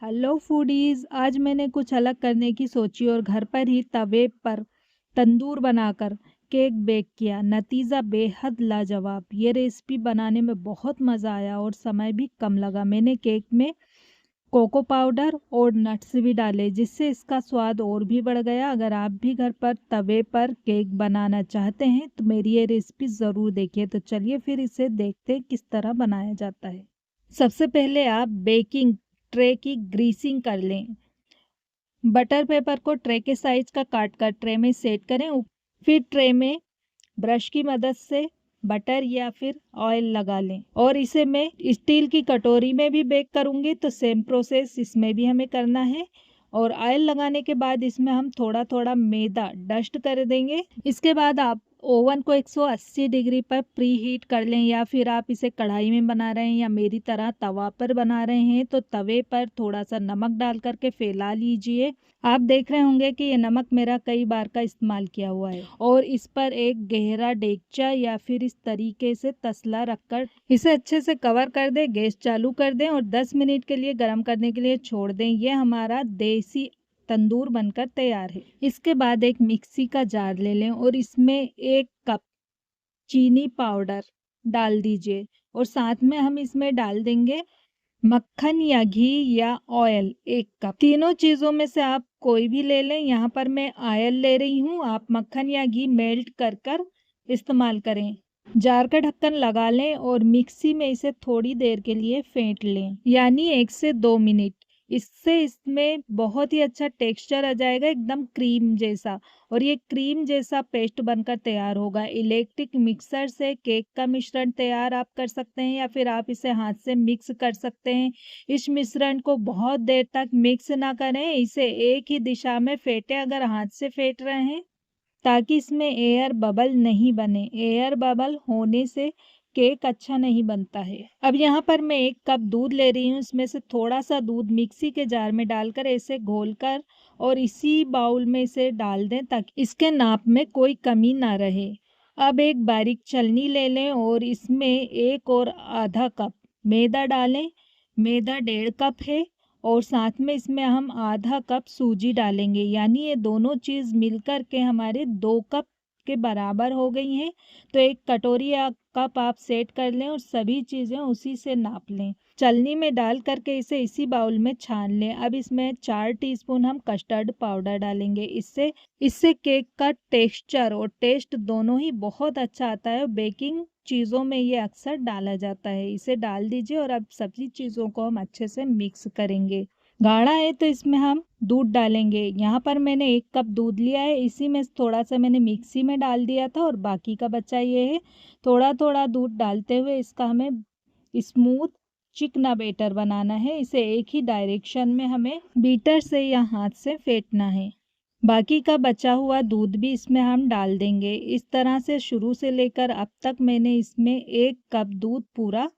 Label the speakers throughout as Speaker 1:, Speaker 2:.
Speaker 1: Hello foodies. आज मैंने कुछ अलग करने की सोची और घर पर ही तवे पर तंदूर बनाकर केक बेक किया। नतीजा बेहद लाजवाब। ये रेसिपी बनाने में बहुत मज़ा आया और समय भी कम लगा। मैंने केक में कोको पाउडर और नट्स भी डाले जिससे इसका स्वाद और भी बढ़ गया। अगर आप भी घर पर तवे पर केक बनाना चाहते हैं तो मेरी ये रेसिपी ज़रूर देखिए। तो चलिए फिर इसे देखते हैं किस तरह बनाया जाता है। सबसे पहले आप बेकिंग ट्रे की ग्रीसिंग कर लें। बटर पेपर को ट्रे के साइज का काट कर ट्रे में सेट करें। फिर ट्रे में ब्रश की मदद से बटर या फिर ऑयल लगा लें और इसे मैं स्टील की कटोरी में भी बेक करूंगी तो सेम प्रोसेस इसमें भी हमें करना है। और ऑयल लगाने के बाद इसमें हम थोड़ा थोड़ा मैदा डस्ट कर देंगे। इसके बाद आप ओवन को 180 डिग्री पर प्री हीट कर लें या फिर आप इसे कढ़ाई में बना रहे हैं या मेरी तरह तवा पर बना रहे हैं तो तवे पर थोड़ा सा नमक डाल करके फैला लीजिए। आप देख रहे होंगे कि ये नमक मेरा कई बार का इस्तेमाल किया हुआ है। और इस पर एक गहरा डेगचा या फिर इस तरीके से तसला रखकर इसे अच्छे से कवर कर दें। गैस चालू कर दें और 10 मिनट के लिए गर्म करने के लिए छोड़ दें। ये हमारा देसी तंदूर बनकर तैयार है। इसके बाद एक मिक्सी का जार ले लें और इसमें 1 कप चीनी पाउडर डाल दीजिए और साथ में हम इसमें डाल देंगे मक्खन या घी या ऑयल 1 कप। तीनों चीज़ों में से आप कोई भी ले लें। यहाँ पर मैं ऑयल ले रही हूँ, आप मक्खन या घी मेल्ट कर कर इस्तेमाल करें। जार का ढक्कन लगा लें और मिक्सी में इसे थोड़ी देर के लिए फेंट लें, यानी 1 से 2 मिनट। इससे इसमें बहुत ही अच्छा टेक्सचर आ जाएगा, एकदम क्रीम जैसा। और ये क्रीम जैसा पेस्ट बनकर तैयार होगा। इलेक्ट्रिक मिक्सर से केक का मिश्रण तैयार आप कर सकते हैं या फिर आप इसे हाथ से मिक्स कर सकते हैं। इस मिश्रण को बहुत देर तक मिक्स ना करें, इसे एक ही दिशा में फेंटें अगर हाथ से फेंट रहे हैं, ताकि इसमें एयर बबल नहीं बने। एयर बबल होने से केक अच्छा नहीं बनता है। अब यहाँ पर मैं 1 कप दूध ले रही हूँ, इसमें से थोड़ा सा दूध मिक्सी के जार में डालकर इसे घोलकर और इसी बाउल में इसे डाल दें ताकि इसके नाप में कोई कमी ना रहे। अब एक बारीक छलनी ले लें और इसमें 1 और आधा कप मैदा डालें। मैदा 1.5 कप है और साथ में इसमें हम आधा कप सूजी डालेंगे, यानी ये दोनों चीज़ मिलकर के हमारे 2 कप के बराबर हो गई हैं। तो एक कटोरी या कप आप सेट कर लें और सभी चीज़ें उसी से नाप लें। चलनी में डाल करके इसे इसी बाउल में छान लें। अब इसमें 4 टीस्पून हम कस्टर्ड पाउडर डालेंगे। इससे इससे केक का टेक्सचर और टेस्ट दोनों ही बहुत अच्छा आता है। बेकिंग चीज़ों में ये अक्सर डाला जाता है। इसे डाल दीजिए और अब सभी चीज़ों को हम अच्छे से मिक्स करेंगे। गाढ़ा है तो इसमें हम दूध डालेंगे। यहाँ पर मैंने 1 कप दूध लिया है, इसी में थोड़ा सा मैंने मिक्सी में डाल दिया था और बाकी का बचा ये है। थोड़ा थोड़ा दूध डालते हुए इसका हमें स्मूथ चिकना बैटर बनाना है। इसे एक ही डायरेक्शन में हमें बीटर से या हाथ से फेंटना है। बाकी का बचा हुआ दूध भी इसमें हम डाल देंगे। इस तरह से शुरू से लेकर अब तक मैंने इसमें 1 कप दूध पूरा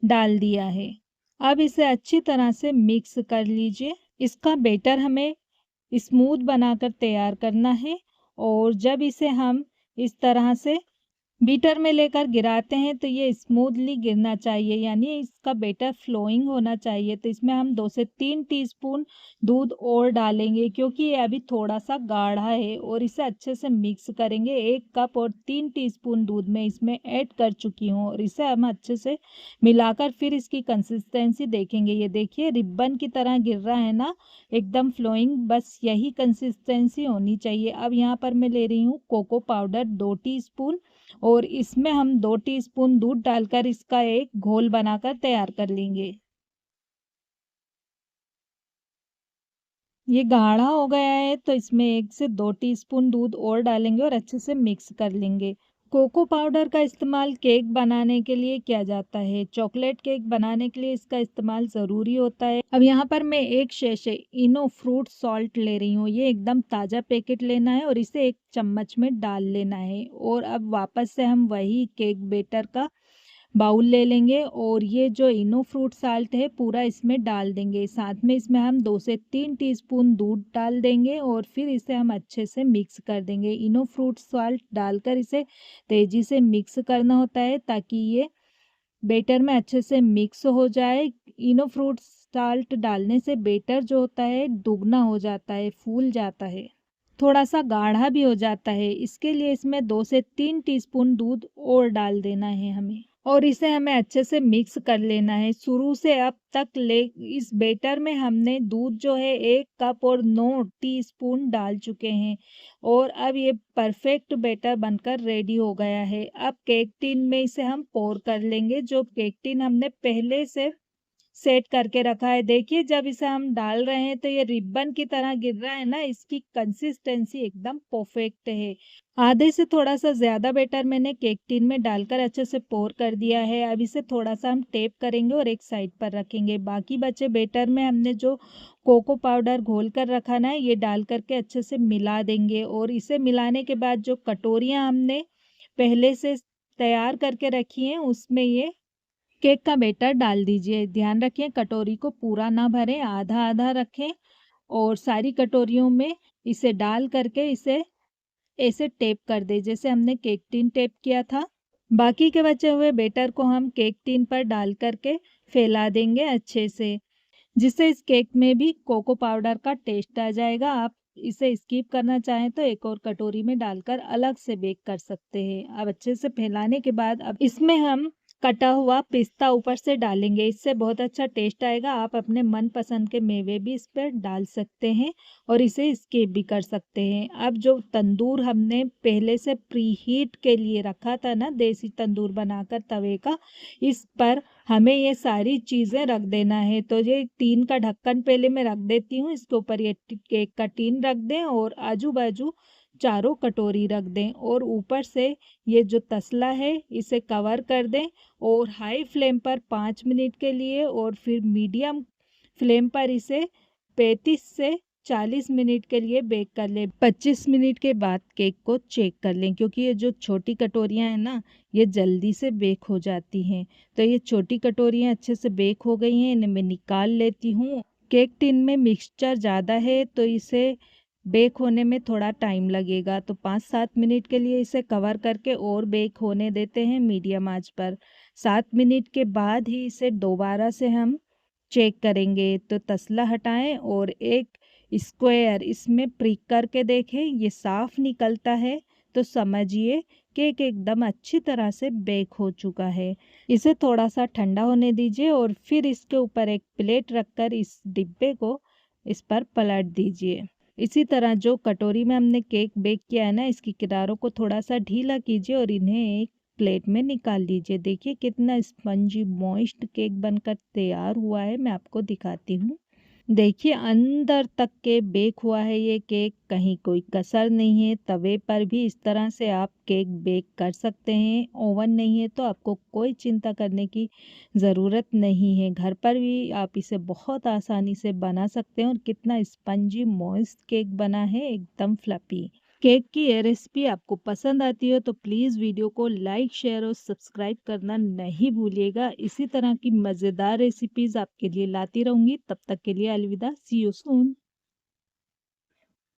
Speaker 1: डाल दिया है। अब इसे अच्छी तरह से मिक्स कर लीजिए। इसका बैटर हमें स्मूथ बनाकर तैयार करना है और जब इसे हम इस तरह से बीटर में लेकर गिराते हैं तो ये स्मूथली गिरना चाहिए, यानी इसका बैटर फ्लोइंग होना चाहिए। तो इसमें हम 2 से 3 टीस्पून दूध और डालेंगे क्योंकि ये अभी थोड़ा सा गाढ़ा है और इसे अच्छे से मिक्स करेंगे। 1 कप और 3 टीस्पून दूध में इसमें ऐड कर चुकी हूँ और इसे हम अच्छे से मिलाकर फिर इसकी कंसिस्टेंसी देखेंगे। ये देखिए रिबन की तरह गिर रहा है ना, एकदम फ्लोइंग, बस यही कंसिस्टेंसी होनी चाहिए। अब यहाँ पर मैं ले रही हूँ कोको पाउडर 2 टीस्पून और इसमें हम 2 टीस्पून दूध डालकर इसका एक घोल बनाकर तैयार कर लेंगे। ये गाढ़ा हो गया है तो इसमें 1 से 2 टीस्पून दूध और डालेंगे और अच्छे से मिक्स कर लेंगे। कोको पाउडर का इस्तेमाल केक बनाने के लिए किया जाता है। चॉकलेट केक बनाने के लिए इसका इस्तेमाल ज़रूरी होता है। अब यहाँ पर मैं 1 शैशे इनो फ्रूट सॉल्ट ले रही हूँ। ये एकदम ताज़ा पैकेट लेना है और इसे 1 चम्मच में डाल लेना है। और अब वापस से हम वही केक बेटर का बाउल ले लेंगे और ये जो इनो फ्रूट साल्ट है पूरा इसमें डाल देंगे। साथ में इसमें हम 2 से 3 टीस्पून दूध डाल देंगे और फिर इसे हम अच्छे से मिक्स कर देंगे। इनो फ्रूट साल्ट डालकर इसे तेज़ी से मिक्स करना होता है ताकि ये बैटर में अच्छे से मिक्स हो जाए। इनो फ्रूट्स साल्ट डालने से बेटर जो होता है दुगना हो जाता है, फूल जाता है, थोड़ा सा गाढ़ा भी हो जाता है। इसके लिए इसमें 2 से 3 टीस्पून दूध और डाल देना है हमें, और इसे हमें अच्छे से मिक्स कर लेना है। शुरू से अब तक ले इस बैटर में हमने दूध जो है 1 कप और 9 टीस्पून डाल चुके हैं, और अब ये परफेक्ट बैटर बनकर रेडी हो गया है। अब केक टिन में इसे हम पोर कर लेंगे, जो केक टिन हमने पहले से सेट करके रखा है। देखिए जब इसे हम डाल रहे हैं तो ये रिबन की तरह गिर रहा है ना, इसकी कंसिस्टेंसी एकदम परफेक्ट है। आधे से थोड़ा सा ज़्यादा बैटर मैंने केक टिन में डालकर अच्छे से पोर कर दिया है। अब इसे थोड़ा सा हम टेप करेंगे और एक साइड पर रखेंगे। बाकी बचे बैटर में हमने जो कोको पाउडर घोल कर रखा ना, ये डाल करके अच्छे से मिला देंगे, और इसे मिलाने के बाद जो कटोरियाँ हमने पहले से तैयार करके रखी हैं उसमें ये केक का बैटर डाल दीजिए। ध्यान रखें कटोरी को पूरा ना भरें, आधा आधा रखें, और सारी कटोरियों में इसे डाल करके इसे ऐसे टेप कर दें जैसे हमने केक टिन टेप किया था। बाकी के बचे हुए बैटर को हम केक टिन पर डाल करके फैला देंगे अच्छे से, जिससे इस केक में भी कोको पाउडर का टेस्ट आ जाएगा। आप इसे स्किप करना चाहें तो एक और कटोरी में डालकर अलग से बेक कर सकते हैं। अब अच्छे से फैलाने के बाद अब इसमें हम कटा हुआ पिस्ता ऊपर से डालेंगे, इससे बहुत अच्छा टेस्ट आएगा। आप अपने मनपसंद के मेवे भी इस पर डाल सकते हैं और इसे स्किप भी कर सकते हैं। अब जो तंदूर हमने पहले से प्रीहीट के लिए रखा था ना, देसी तंदूर बनाकर तवे का, इस पर हमें ये सारी चीज़ें रख देना है। तो ये टीन का ढक्कन पहले मैं रख देती हूँ, इसके ऊपर ये केक का टीन रख दें और आजू बाजू चारों कटोरी रख दें, और ऊपर से ये जो तसला है इसे कवर कर दें, और हाई फ्लेम पर 5 मिनट के लिए, और फिर मीडियम फ्लेम पर इसे 35 से 40 मिनट के लिए बेक कर लें। 25 मिनट के बाद केक को चेक कर लें, क्योंकि ये जो छोटी कटोरियाँ हैं ना, ये जल्दी से बेक हो जाती हैं। तो ये छोटी कटोरियाँ अच्छे से बेक हो गई हैं, इन्हें मैं निकाल लेती हूँ। केक टिन में मिक्सचर ज़्यादा है तो इसे बेक होने में थोड़ा टाइम लगेगा, तो 5-7 मिनट के लिए इसे कवर करके और बेक होने देते हैं मीडियम आंच पर। 7 मिनट के बाद ही इसे दोबारा से हम चेक करेंगे। तो तसला हटाएं और एक स्क्वायर इसमें प्रिक करके देखें, ये साफ निकलता है तो समझिए केक एकदम अच्छी तरह से बेक हो चुका है। इसे थोड़ा सा ठंडा होने दीजिए और फिर इसके ऊपर एक प्लेट रखकर इस डिब्बे को इस पर पलट दीजिए। इसी तरह जो कटोरी में हमने केक बेक किया है ना, इसकी किनारों को थोड़ा सा ढीला कीजिए और इन्हें एक प्लेट में निकाल लीजिए। देखिए कितना स्पंजी मॉइस्ट केक बनकर तैयार हुआ है, मैं आपको दिखाती हूँ। देखिए अंदर तक के बेक हुआ है ये केक, कहीं कोई कसर नहीं है। तवे पर भी इस तरह से आप केक बेक कर सकते हैं। ओवन नहीं है तो आपको कोई चिंता करने की ज़रूरत नहीं है, घर पर भी आप इसे बहुत आसानी से बना सकते हैं। और कितना स्पंजी मॉइस्ट केक बना है, एकदम फ्लफी। केक की ये रेसिपी आपको पसंद आती हो तो प्लीज़ वीडियो को लाइक, शेयर और सब्सक्राइब करना नहीं भूलिएगा। इसी तरह की मज़ेदार रेसिपीज़ आपके लिए लाती रहूँगी। तब तक के लिए अलविदा, सी यू सून।